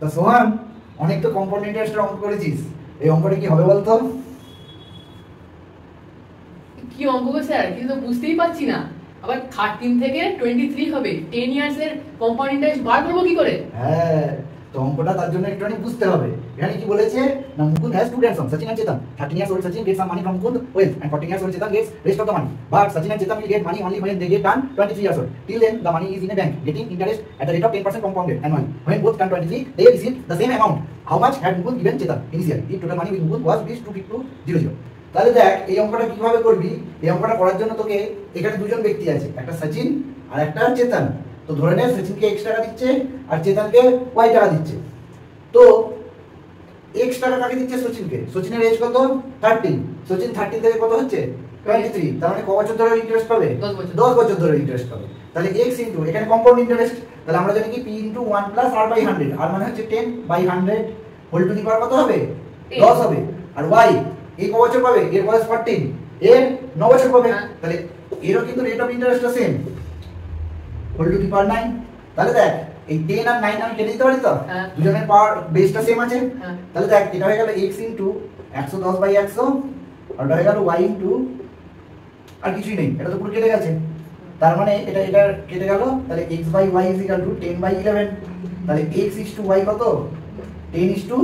তো সোহান, অনেক তো কম্পাউন্ড ইন্টারেস্টের অঙ্ক করেছিস, এই অঙ্কটা কি হবে বলতো? কি অঙ্ক গো স্যার, কিন্তু বুঝতেই পারছি না। আবার 13 থেকে 23 হবে, 10 ইয়ার্স এর কম্পাউন্ড ইন্টারেস্ট বার করবো কি করে? হ্যাঁ, তো অঙ্কটা তার জন্য একটুখানি বুঝতে হবে। এখানে কি বলেছে না, Mukunda has two grandson, Sachin and Chetan. 13 years old Sachin gets some money from Mukund wealth and 14 years old Chetan gets rest of the money. But Sachin and Chetan will get money only when they get turn 23 years old. Till then the money is in a bank getting interest at the rate of 10% compounded annually. When both turn 23 they receive the same amount. How much had Mukund given Chetan initially? If total money with Mukund was rupees 25200. তাহলে দেখ এই অঙ্কটা কিভাবে করবি। এই অঙ্কটা করার জন্য তোকে এখানে দুজন ব্যক্তি আছে, একটা সচিন আর একটা চেতন। তো ধরে নে সচিনকে x টাকা দিচ্ছে আর চেতনকে y টাকা দিচ্ছে। তো x টাকা কাকে দিচ্ছে? সচিনকে। সচিনের এজ কত? 13। সচিন 13 থেকে কত হচ্ছে? 23। তার মানে ক বছর ধরে ইন্টারেস্ট পাবে? 10 বছর ধরে ইন্টারেস্ট পাবে। তাহলে x ইনটু এখানে কম্পাউন্ড ইন্টারেস্ট, তাহলে আমরা জানি কি p into 1 plus r by 100, আর মানে হচ্ছে 10 by 100 whole to the power কত হবে? 10 হবে। আর y এই ক বছর পাবে? এর বয়স 14, এর 9 বছর পাবে। তাহলে এরও কিন্তু রেট অফ ইন্টারেস্টটা same, whole to the power 9। তাহলে দেখ এই 10 আর 9 আমি কেটে দিতে পারি তো, দুজনের পাওয়ার বেসটা সেম আছে। তাহলে দেখ এটা হয়ে গেল x ইনটু 110 বাই 100, আর এটা হয়ে গেল y ইনটু, আর কিছুই নেই, এটা তো পুরো কেটে গেছে। তার মানে এটা এটা কেটে গেল। তাহলে x by y is equal to 10 by 11। তাহলে x ইজ টু y কত? 10 ইজ টু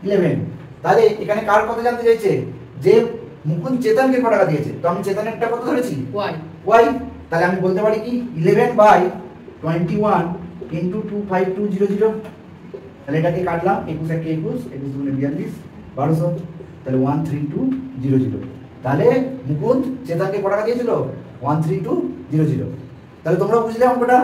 11। তাহলে এখানে কার কত জানতে চাইছে? যে মুকুন্দ চেতনকে কত টাকা দিয়েছে। তো আমি চেতনেরটা কত ধরেছি? y। তাহলে আমি বলতে পারি কি 11 বাই 21 ইনটু 25200। তাহলে এটাকে কাটলাম, 21 এর 21, 21 গুণে 42, 1200। তাহলে 13200। তাহলে মুকুন্দ চেতনকে কত টাকা দিয়েছিল? 13200। তাহলে তোমরা বুঝলে অঙ্কটা?